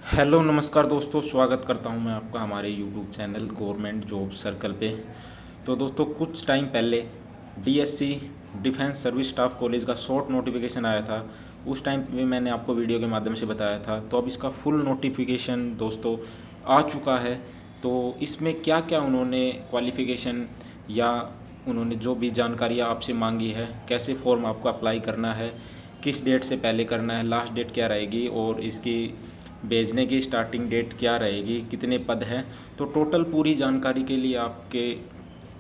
Hello नमस्कार दोस्तों, स्वागत करता हूं मैं आपका हमारे YouTube channel government job circle पे। तो दोस्तों कुछ टाइम पहले DSC defence service staff college का शॉर्ट नोटिफिकेशन आया था। उस टाइम पे मैंने आपको वीडियो के माध्यम से बताया था। तो अब इसका फुल नोटिफिकेशन दोस्तों आ चुका है। तो इसमें क्या क्या उन्होंने क्वालिफ़िकेशन या उन्होंने जो भी जानकारियाँ आपसे मांगी है, कैसे फॉर्म आपको अप्लाई करना है, किस डेट से पहले करना है, लास्ट डेट क्या रहेगी और इसकी भेजने की स्टार्टिंग डेट क्या रहेगी, कितने पद हैं, तो टोटल पूरी जानकारी के लिए आपके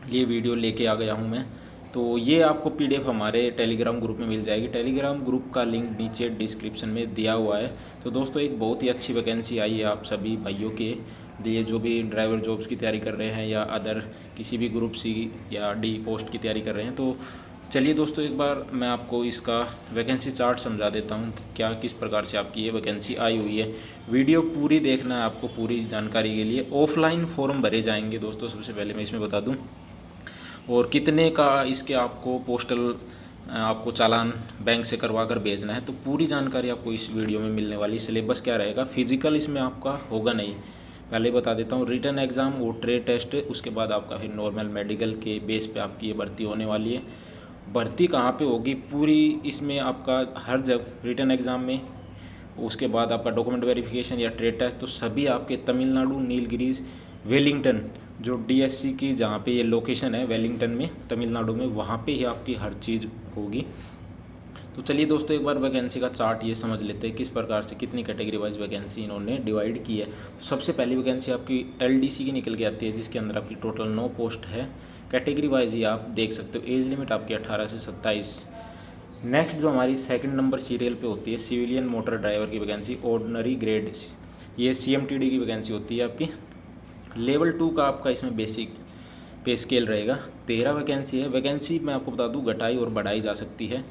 लिए वीडियो लेके आ गया हूँ मैं। तो ये आपको पीडीएफ हमारे टेलीग्राम ग्रुप में मिल जाएगी। टेलीग्राम ग्रुप का लिंक नीचे डिस्क्रिप्शन में दिया हुआ है। तो दोस्तों एक बहुत ही अच्छी वैकेंसी आई है आप सभी भाइयों के लिए जो भी ड्राइवर जॉब्स की तैयारी कर रहे हैं या अदर किसी भी ग्रुप सी या डी पोस्ट की तैयारी कर रहे हैं। तो चलिए दोस्तों एक बार मैं आपको इसका वैकेंसी चार्ट समझा देता हूँ कि क्या किस प्रकार से आपकी ये वैकेंसी आई हुई है। वीडियो पूरी देखना है आपको पूरी जानकारी के लिए। ऑफलाइन फॉर्म भरे जाएंगे दोस्तों, सबसे पहले मैं इसमें बता दूँ। और कितने का इसके आपको पोस्टल आपको चालान बैंक से करवा कर भेजना है, तो पूरी जानकारी आपको इस वीडियो में मिलने वाली। सिलेबस क्या रहेगा, फिजिकल इसमें आपका होगा नहीं, पहले बता देता हूँ। रिटन एग्ज़ाम और ट्रेड टेस्ट, उसके बाद आपका फिर नॉर्मल मेडिकल के बेस पे आपकी ये भर्ती होने वाली है। भर्ती कहाँ पे होगी पूरी, इसमें आपका हर जगह रिटन एग्ज़ाम में, उसके बाद आपका डॉक्यूमेंट वेरिफिकेशन या ट्रेड टेस्ट, तो सभी आपके तमिलनाडु नीलगिरीज वेलिंगटन जो डीएससी की जहाँ पे ये लोकेशन है वेलिंगटन में तमिलनाडु में, वहाँ पे ही आपकी हर चीज़ होगी। तो चलिए दोस्तों एक बार वैकेंसी का चार्ट ये समझ लेते हैं किस प्रकार से कितनी कैटेगरी वाइज वैकेंसी इन्होंने डिवाइड की है। सबसे पहली वैकेंसी आपकी एलडीसी की निकल के आती है, जिसके अंदर आपकी टोटल 9 पोस्ट है। कैटेगरी वाइज ही आप देख सकते हो। एज लिमिट आपकी 18 से 27। नेक्स्ट जो हमारी सेकंड नंबर सीरियल पे होती है सिविलियन मोटर ड्राइवर की वैकेंसी, ऑर्डिनरी ग्रेड, ये सीएमटीडी की वैकेंसी होती है आपकी। लेवल 2 का आपका इसमें बेसिक पे स्केल रहेगा। 13 वैकेंसी है। वैकेंसी मैं आपको बता दूं घटाई और बढ़ाई जा सकती है।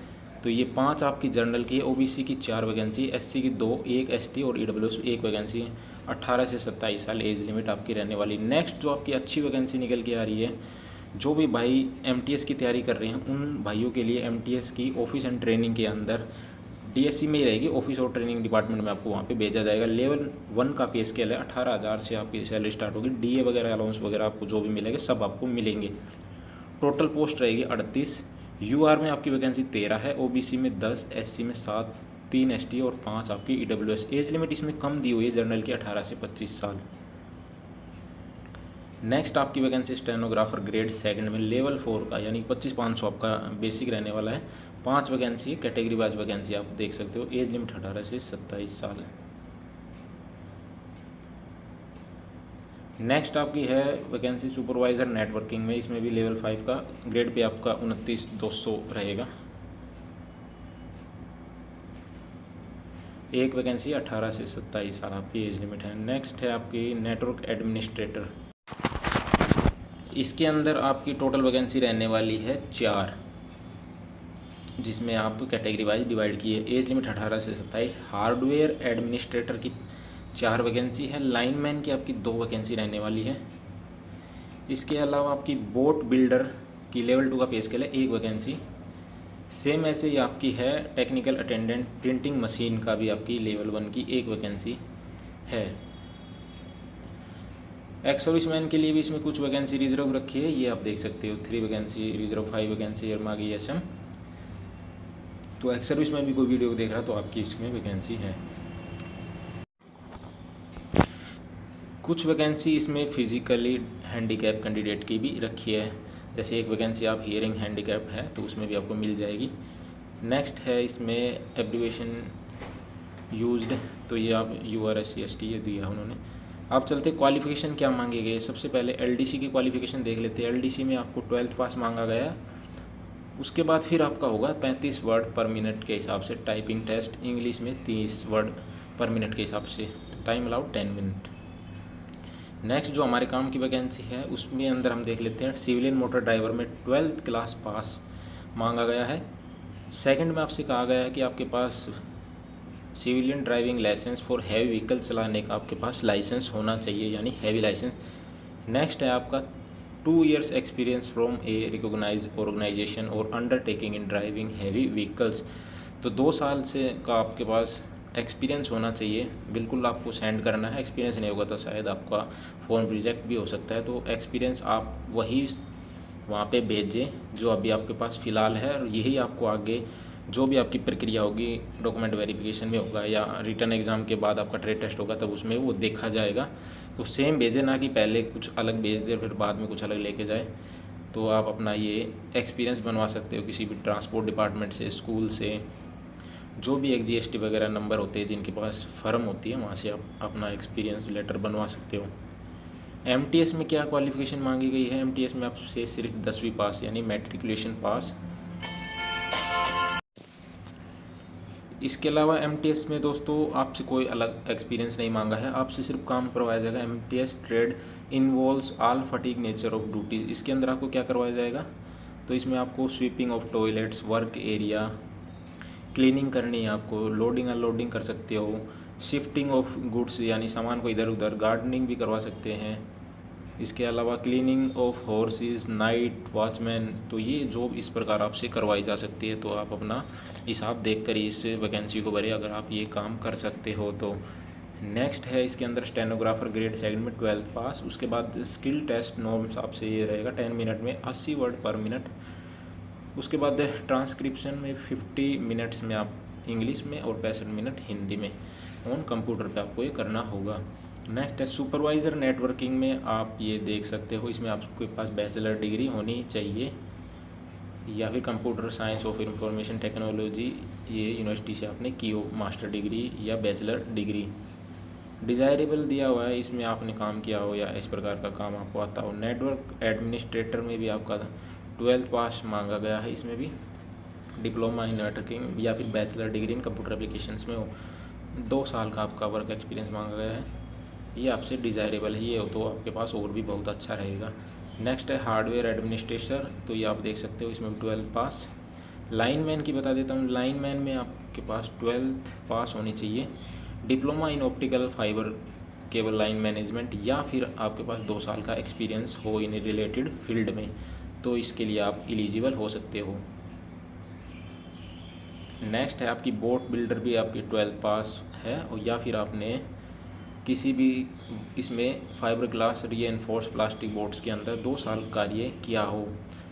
तो ये 5 आपकी जनरल की है, ओबीसी की 4 वैकेंसी, एससी की 2, 1 एसटी और ईडब्ल्यूएस 1 वैकेंसी। 18 से 27 साल एज लिमिट आपकी रहने वाली। नेक्स्ट जो आपकी अच्छी वैकेंसी निकल के आ रही है, जो भी भाई एमटीएस की तैयारी कर रहे हैं उन भाइयों के लिए एमटीएस की ऑफिस एंड ट्रेनिंग के अंदर डीएससी में ही रहेगी। ऑफिस और ट्रेनिंग डिपार्टमेंट में आपको वहाँ पे भेजा जाएगा। लेवल 1 का पे स्केल है, 18,000 से आपकी सैलरी स्टार्ट होगी। डीए वगैरह अलाउंस वगैरह आपको जो भी मिलेंगे सब आपको मिलेंगे। टोटल पोस्ट रहेगी 38। यूआर में आपकी वैकेंसी 13 है, ओबीसी में 10, एससी में 7, 3 एसटी और 5 आपकी ईडब्ल्यूएस। एज लिमिट इसमें कम दी हुई है जनरल की 18 से 25 साल। नेक्स्ट आपकी वैकेंसी स्टेनोग्राफर ग्रेड सेकंड में लेवल 4 का, यानी 25,500 आपका बेसिक रहने वाला है। 5 वैकेंसी, कैटेगरी वाइज वैकेंसी आप देख सकते हो। एज लिमिट 18 से 27 साल है। नेक्स्ट आपकी है वैकेंसी सुपरवाइज़र नेटवर्किंग में, इसमें भी लेवल 5 का ग्रेड पे आपका 29,200 रहेगा। एक वैकेंसी 18 से 27 साल आपकी एज लिमिट है। नेक्स्ट है आपकी नेटवर्क एडमिनिस्ट्रेटर। इसके अंदर आपकी टोटल वैकेंसी रहने वाली है 4, जिसमें आप कैटेगरी वाइज डिवाइड की है। एज लिमिट 18 से 27। हार्डवेयर एडमिनिस्ट्रेटर की 4 वैकेंसी है। लाइनमैन की आपकी 2 वैकेंसी रहने वाली है। इसके अलावा आपकी बोट बिल्डर की लेवल 2 का पे स्केल है, 1 वैकेंसी। सेम ऐसे ही आपकी है टेक्निकल अटेंडेंट प्रिंटिंग मशीन का भी आपकी लेवल 1 की 1 वैकेंसी है। एक्स सर्विसमैन के लिए भी इसमें कुछ वैकेंसी रिजर्व रखी है, ये आप देख सकते हो। 3 वैकेंसी रिजर्व, 5 वैकेंसी एरमागी एसएम। तो एक्स सर्विसमैन भी कोई वीडियो देख रहा तो आपकी इसमें वैकेंसी है। कुछ वैकेंसी इसमें फिजिकली हैंडीकैप कैंडिडेट की भी रखी है, जैसे एक वैकेंसी आप हियरिंग हैंडीकैप है तो उसमें भी आपको मिल जाएगी। नेक्स्ट है इसमें एब्रीवेशन यूज्ड, तो ये आप URSCST ये दिया उन्होंने। आप चलते क्वालिफिकेशन क्या मांगे गए। सबसे पहले एलडीसी की क्वालिफिकेशन देख लेते हैं। एलडीसी में आपको 12th पास मांगा गया। उसके बाद फिर आपका होगा 35 वर्ड पर मिनट के हिसाब से टाइपिंग टेस्ट, इंग्लिश में 30 वर्ड पर मिनट के हिसाब से, टाइम अलाउड 10 मिनट। नेक्स्ट जो हमारे काम की वैकेंसी है उसमें अंदर हम देख लेते हैं। सिविलियन मोटर ड्राइवर में 12th क्लास पास मांगा गया है। सेकंड में आपसे कहा गया है कि आपके पास civilian driving licence for heavy vehicle चलाने का आपके पास लाइसेंस होना चाहिए, यानी हैवी लाइसेंस। नेक्स्ट है आपका 2 years experience from a recognise organisation और undertaking in driving heavy vehicles. तो 2 साल से का आपके पास एक्सपीरियंस होना चाहिए, बिल्कुल आपको सेंड करना है। एक्सपीरियंस नहीं होगा तो शायद आपका फॉर्म रिजेक्ट भी हो सकता है। तो एक्सपीरियंस आप वही वहाँ पे भेजें जो अभी आपके पास फ़िलहाल है, और यही आपको आगे जो भी आपकी प्रक्रिया होगी डॉक्यूमेंट वेरिफिकेशन में होगा या रिटर्न एग्ज़ाम के बाद आपका ट्रेड टेस्ट होगा तब उसमें वो देखा जाएगा। तो सेम भेजें, ना कि पहले कुछ अलग भेज दे फिर बाद में कुछ अलग लेके जाए। तो आप अपना ये एक्सपीरियंस बनवा सकते हो किसी भी ट्रांसपोर्ट डिपार्टमेंट से, स्कूल से, जो भी एक जीएसटी वगैरह नंबर होते हैं जिनके पास फर्म होती है वहाँ से आप अपना एक्सपीरियंस लेटर बनवा सकते हो। एमटीएस में क्या क्वालिफ़िकेशन मांगी गई है? एमटीएस में आपसे सिर्फ 10वीं पास यानी मैट्रिकुलेशन पास। इसके अलावा एमटीएस में दोस्तों आपसे कोई अलग एक्सपीरियंस नहीं मांगा है, आपसे सिर्फ काम करवाया जाएगा। MTS trade involves all fatigue nature of duties. इसके अंदर आपको क्या करवाया जाएगा? तो इसमें आपको sweeping of toilets, work area, cleaning करनी है आपको, लोडिंग अनलोडिंग कर सकते हो, शिफ्टिंग ऑफ गुड्स यानी सामान को इधर उधर, गार्डनिंग भी करवा सकते हैं। इसके अलावा cleaning of horses, night watchman. तो ये जॉब इस प्रकार आपसे करवाई जा सकती है। तो आप अपना हिसाब देख कर इस वैकेंसी को भरें अगर आप ये काम कर सकते हो तो। नेक्स्ट है इसके अंदर स्टेनोग्राफर ग्रेड सेकंड में 12th पास। उसके बाद स्किल टेस्ट नॉर्म्स आपसे ये रहेगा 10 मिनट में 80 वर्ड पर मिनट। उसके बाद ट्रांसक्रिप्शन में 50 मिनट्स में आप इंग्लिश में और 65 मिनट हिंदी में ऑन कंप्यूटर पे आपको ये करना होगा। नेक्स्ट है सुपरवाइज़र नेटवर्किंग में आप ये देख सकते हो, इसमें आपके पास बैचलर डिग्री होनी चाहिए या फिर computer science of information technology ये यूनिवर्सिटी से आपने की हो मास्टर डिग्री या बैचलर डिग्री। डिज़ायरेबल दिया हुआ है, इसमें आपने काम किया हो या इस प्रकार का काम आपको आता हो। नेटवर्क एडमिनिस्ट्रेटर में भी आपका 12th पास मांगा गया है, इसमें भी डिप्लोमा इन नेटवर्किंग या फिर bachelor degree in computer applications में हो। 2 साल का आपका वर्क एक्सपीरियंस मांगा गया है, ये आपसे डिज़ायरेबल है, ये हो तो आपके पास और भी बहुत अच्छा रहेगा। नेक्स्ट है हार्डवेयर एडमिनिस्ट्रेटर, तो ये आप देख सकते हो इसमें 12th पास। लाइनमैन की बता देता हूँ, लाइनमैन में आपके पास 12th पास होनी चाहिए, diploma in optical fibre cable line management या फिर आपके पास 2 साल का एक्सपीरियंस हो इन रिलेटेड फील्ड में, तो इसके लिए आप एलिजिबल हो सकते हो। नेक्स्ट है आपकी बोट बिल्डर भी आपकी 12th पास है, और या फिर आपने किसी भी इसमें फाइबर ग्लास रीएनफोर्स प्लास्टिक बोट्स के अंदर 2 साल कार्य किया हो,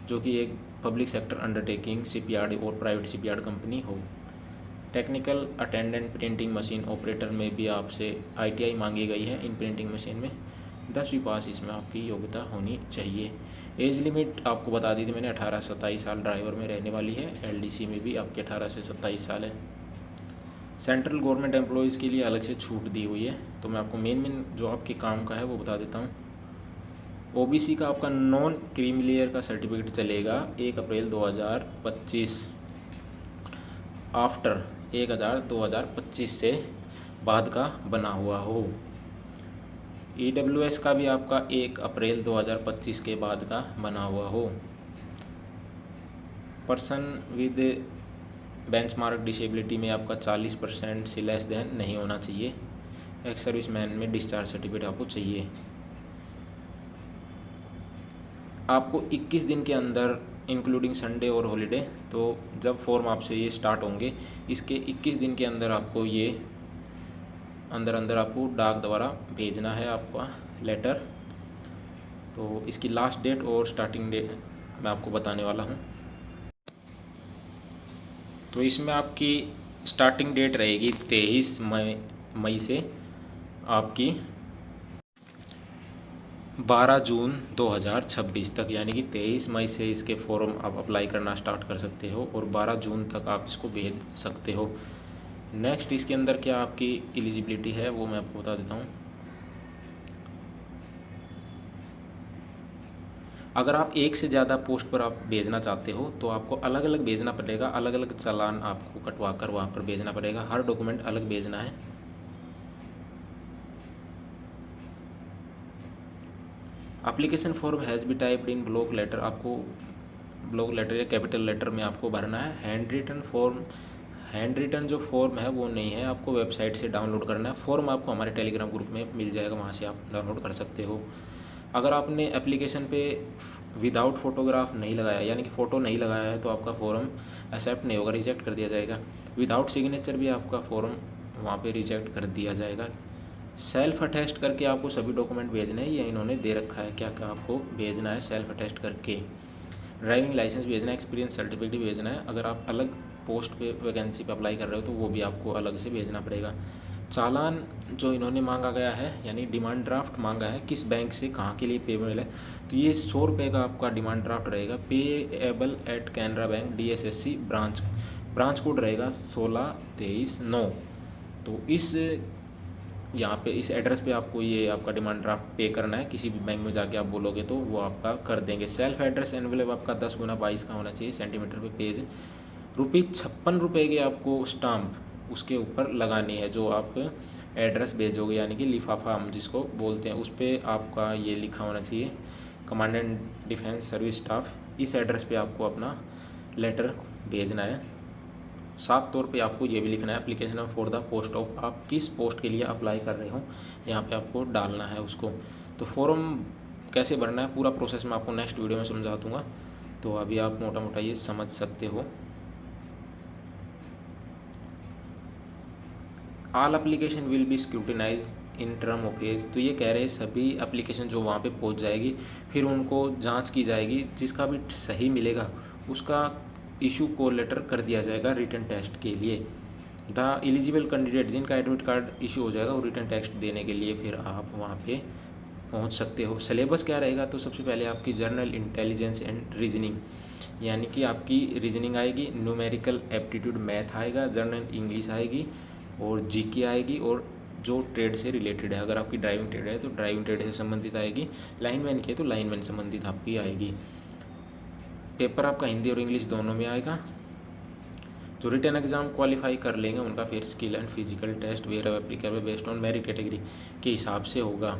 जो कि एक पब्लिक सेक्टर अंडरटेकिंग शिपयार्ड और प्राइवेट शिपयार्ड कंपनी हो। Technical attendant printing machine operator में भी आपसे आईटीआई मांगी गई है। इन प्रिंटिंग मशीन में 10वीं पास इसमें आपकी योग्यता होनी चाहिए। एज लिमिट आपको बता दी थी मैंने, 18 से 27 साल ड्राइवर में रहने वाली है। एलडीसी में भी आपके 18 से 27 साल है। सेंट्रल गवर्नमेंट एम्प्लॉयज़ के लिए अलग से छूट दी हुई है, तो मैं आपको मेन जो आपके काम का है वो बता देता हूँ। ओबीसी का आपका नॉन क्रीमिलियर का सर्टिफिकेट चलेगा 1 अप्रैल 2025, आफ्टर 1/2025 से बाद का बना हुआ हो। ईडब्ल्यूएस का भी आपका 1 अप्रैल 2025 के बाद का बना हुआ हो। पर्सन विद बेंचमार्क डिसेबिलिटी में आपका 40% से लेस देन नहीं होना चाहिए। एक्स सर्विसमैन में डिस्चार्ज सर्टिफिकेट आपको चाहिए। आपको 21 दिन के अंदर इंक्लूडिंग संडे और हॉलीडे, तो जब फॉर्म आपसे ये स्टार्ट होंगे इसके 21 दिन के अंदर आपको ये अंदर आपको डाक द्वारा भेजना है आपका लेटर। तो इसकी लास्ट डेट और स्टार्टिंग डेट मैं आपको बताने वाला हूँ। तो इसमें आपकी स्टार्टिंग डेट रहेगी 23 मई से आपकी 12 जून 2026 तक, यानी कि 23 मई से इसके फॉर्म आप अप्लाई करना स्टार्ट कर सकते हो और 12 जून तक आप इसको भेज सकते हो। नेक्स्ट इसके अंदर क्या आपकी एलिजिबिलिटी है वो मैं आपको बता देता हूँ। अगर आप एक से ज़्यादा पोस्ट पर आप भेजना चाहते हो तो आपको अलग अलग भेजना पड़ेगा, अलग अलग चालान आपको कटवा कर वहाँ पर भेजना पड़ेगा, हर डॉक्यूमेंट अलग भेजना है। Application form has be typed in block letter, आपको ब्लॉक लेटर या कैपिटल लेटर में आपको भरना है। हैंड रिटन जो फॉर्म है वो नहीं है, आपको वेबसाइट से डाउनलोड करना है। फॉर्म आपको हमारे टेलीग्राम ग्रुप में मिल जाएगा, वहाँ से आप डाउनलोड कर सकते हो। अगर आपने एप्लीकेशन पे विदाउट फोटोग्राफ नहीं लगाया, यानी कि फ़ोटो नहीं लगाया है, तो आपका फॉर्म एक्सेप्ट नहीं होगा, रिजेक्ट कर दिया जाएगा। विदाउट सिग्नेचर भी आपका फॉर्म वहाँ पे रिजेक्ट कर दिया जाएगा। सेल्फ अटेस्ट करके आपको सभी डॉक्यूमेंट भेजने हैं, ये इन्होंने दे रखा है क्या क्या आपको भेजना है सेल्फ अटेस्ट करके। ड्राइविंग लाइसेंस भेजना है, एक्सपीरियंस सर्टिफिकेट भेजना है। अगर आप अलग पोस्ट पे वैकेंसी पे अप्लाई कर रहे हो तो वो भी आपको अलग से भेजना पड़ेगा। चालान जो इन्होंने मांगा गया है यानी डिमांड ड्राफ्ट मांगा है, किस बैंक से कहाँ के लिए पेबल है, तो ये 100 रुपये का आपका डिमांड ड्राफ्ट रहेगा। Payable eight Canara bank DSSC branch code रहेगा 1623-9। तो इस यहाँ पे इस एड्रेस पे आपको ये आपका डिमांड ड्राफ्ट पे करना है। किसी भी बैंक में जाके आप बोलोगे तो वो आपका कर देंगे। सेल्फ एड्रेस एनवेलप आपका 10x22 का होना चाहिए सेंटीमीटर पे पेज। ₹56 के आपको स्टाम्प उसके ऊपर लगानी है जो आप एड्रेस भेजोगे, यानी कि लिफाफा हम जिसको बोलते हैं, उस पर आपका ये लिखा होना चाहिए कमांडेंट डिफेंस सर्विस स्टाफ। इस एड्रेस पे आपको अपना लेटर भेजना है। साफ तौर पे आपको ये भी लिखना है application for the post of, आप किस पोस्ट के लिए अप्लाई कर रहे हो यहाँ पे आपको डालना है उसको। तो फॉर्म कैसे भरना है पूरा प्रोसेस मैं आपको नेक्स्ट वीडियो में समझा दूँगा, तो अभी आप मोटा मोटा ये समझ सकते हो। All application will be scrutinise in term of age, तो ये कह रहे हैं सभी एप्लीकेशन जो वहाँ पे पहुँच जाएगी फिर उनको जांच की जाएगी, जिसका भी सही मिलेगा उसका इशू को लेटर कर दिया जाएगा रिटन टेस्ट के लिए। द एलिजिबल कैंडिडेट जिनका एडमिट कार्ड इशू हो जाएगा वो रिटन टेस्ट देने के लिए फिर आप वहाँ पे पहुँच सकते हो। सिलेबस क्या रहेगा, तो सबसे पहले आपकी जनरल इंटेलिजेंस एंड रीजनिंग, यानी कि आपकी रीजनिंग आएगी, न्यूमेरिकल एप्टीट्यूड मैथ आएगा, जनरल इंग्लिश आएगी और जीके आएगी, और जो ट्रेड से रिलेटेड है, अगर आपकी ड्राइविंग ट्रेड है तो ड्राइविंग ट्रेड से संबंधित आएगी, लाइनमैन की है तो लाइनमैन संबंधित आपकी आएगी। पेपर आपका हिंदी और इंग्लिश दोनों में आएगा। जो रिटन एग्ज़ाम क्वालिफाई कर लेंगे उनका फिर skill and physical test where applicable based on merit category के हिसाब से होगा।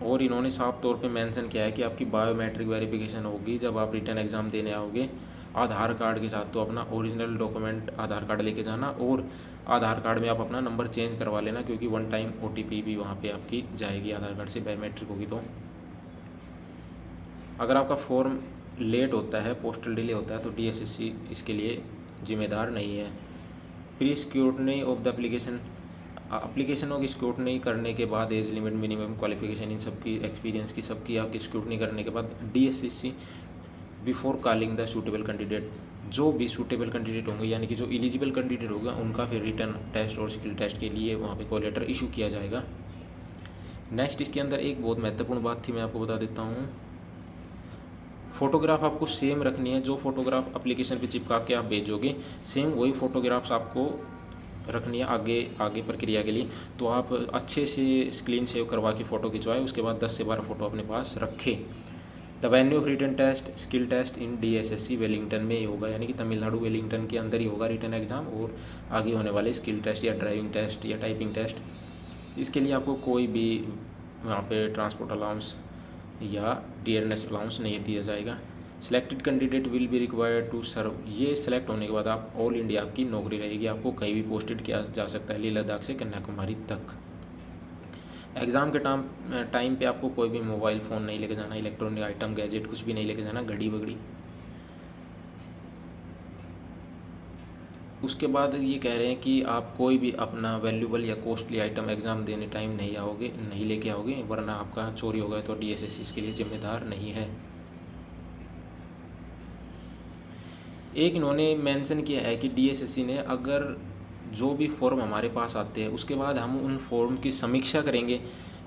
और इन्होंने साफ तौर पे मेंशन किया है कि आपकी बायोमेट्रिक वेरिफिकेशन होगी जब आप रिटन एग्ज़ाम देने आओगे आधार कार्ड के साथ। तो अपना ओरिजिनल डॉक्यूमेंट आधार कार्ड लेके जाना, और आधार कार्ड में आप अपना नंबर चेंज करवा लेना, क्योंकि 1 टाइम OTP भी वहाँ पे आपकी जाएगी आधार कार्ड से, बायोमेट्रिक होगी। तो अगर आपका फॉर्म लेट होता है, पोस्टल डिले होता है, तो DSSC इसके लिए जिम्मेदार नहीं है। प्री स्क्रूटनी ऑफ द एप्लीकेशनों की स्क्रूटनी करने के बाद एज लिमिट, मिनिमम क्वालिफिकेशन, इन सबकी एक्सपीरियंस की सबकी आपकी स्क्रूटनी करने के बाद DSSC before calling the suitable candidate, जो भी सूटेबल कैंडिडेट होंगे यानी कि जो एलिजिबल कैंडिडेट होगा उनका फिर रिटन टेस्ट और स्किल टेस्ट के लिए वहाँ पे कॉल लेटर इशू किया जाएगा। नेक्स्ट इसके अंदर एक बहुत महत्वपूर्ण बात थी, मैं आपको बता देता हूँ। फ़ोटोग्राफ आपको सेम रखनी है, जो फ़ोटोग्राफ एप्लीकेशन पे चिपका के आप भेजोगे सेम वही फ़ोटोग्राफ्स आपको रखनी है आगे प्रक्रिया के लिए। तो आप अच्छे से स्क्रीन सेव करवा के फ़ोटो खिंचवाएं, उसके बाद 10 से 12 फ़ोटो अपने पास रखें। The venue of written test skill test in DSSC Wellington में ही होगा, यानी कि तमिलनाडु वेलिंगटन के अंदर ही होगा रिटन एग्ज़ाम, और आगे होने वाले स्किल टेस्ट या ड्राइविंग टेस्ट या टाइपिंग टेस्ट, इसके लिए आपको कोई भी वहाँ पे ट्रांसपोर्ट अलाउंस या डियरनेस अलाउंस नहीं दिया जाएगा। Selected candidate will be required to serve, ये सिलेक्ट होने के बाद आप ऑल इंडिया की नौकरी रहेगी, आपको कहीं भी पोस्टेड किया जा सकता है, लेह लद्दाख से कन्याकुमारी तक। एग्ज़ाम के टाइम पे आपको कोई भी मोबाइल फ़ोन नहीं लेके जाना, इलेक्ट्रॉनिक आइटम गैजेट कुछ भी नहीं लेके जाना, घड़ी बगड़ी। उसके बाद ये कह रहे हैं कि आप कोई भी अपना वैल्यूबल या कॉस्टली आइटम एग्ज़ाम देने टाइम नहीं लेके आओगे, वरना आपका चोरी होगा तो DSSC इसके लिए जिम्मेदार नहीं है। एक इन्होंने मेंशन किया है कि DSSC ने अगर जो भी फॉर्म हमारे पास आते हैं उसके बाद हम उन फॉर्म की समीक्षा करेंगे।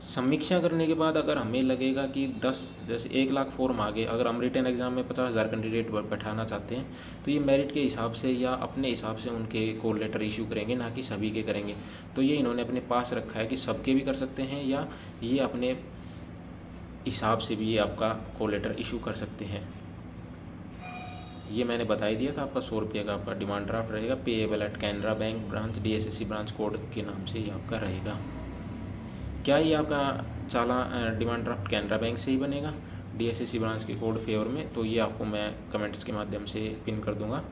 समीक्षा करने के बाद अगर हमें लगेगा कि 10 जैसे 1 लाख फॉर्म आ गए, अगर हम रिटन एग्ज़ाम में 50,000 कैंडिडेट बैठाना चाहते हैं तो ये मेरिट के हिसाब से या अपने हिसाब से उनके कॉल लेटर इशू करेंगे, ना कि सभी के करेंगे। तो ये इन्होंने अपने पास रखा है कि सबके भी कर सकते हैं या ये अपने हिसाब से भी ये आपका कॉल लेटर इशू कर सकते हैं। ये मैंने बता ही दिया था, आपका 100 रुपये का आपका डिमांड ड्राफ्ट रहेगा। Payable eight Canara bank branch DSSC branch code के नाम से ये आपका रहेगा। क्या ये आपका डिमांड ड्राफ्ट कैनरा बैंक से ही बनेगा DSSC ब्रांच के कोड फेवर में, तो ये आपको मैं कमेंट्स के माध्यम से पिन कर दूंगा,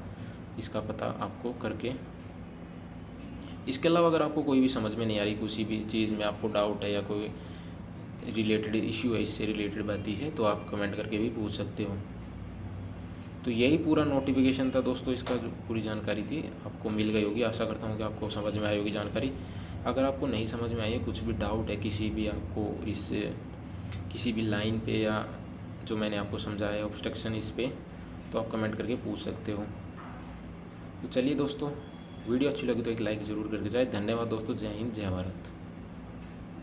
इसका पता आपको करके। इसके अलावा अगर आपको कोई भी समझ में नहीं आ रही, किसी भी चीज़ में आपको डाउट है या कोई रिलेटेड इशू है इससे रिलेटेड बात है, तो आप कमेंट करके भी पूछ सकते हो। तो यही पूरा नोटिफिकेशन था दोस्तों, इसका जो पूरी जानकारी थी आपको मिल गई होगी। आशा करता हूँ कि आपको समझ में आई होगी जानकारी। अगर आपको नहीं समझ में आई है, कुछ भी डाउट है किसी भी आपको इस किसी भी लाइन पे या जो मैंने आपको समझाया है ऑब्स्ट्रक्शन इस पे, तो आप कमेंट करके पूछ सकते हो। तो चलिए दोस्तों, वीडियो अच्छी लगी तो एक लाइक ज़रूर करके जाए। धन्यवाद दोस्तों। जय हिंद, जय भारत।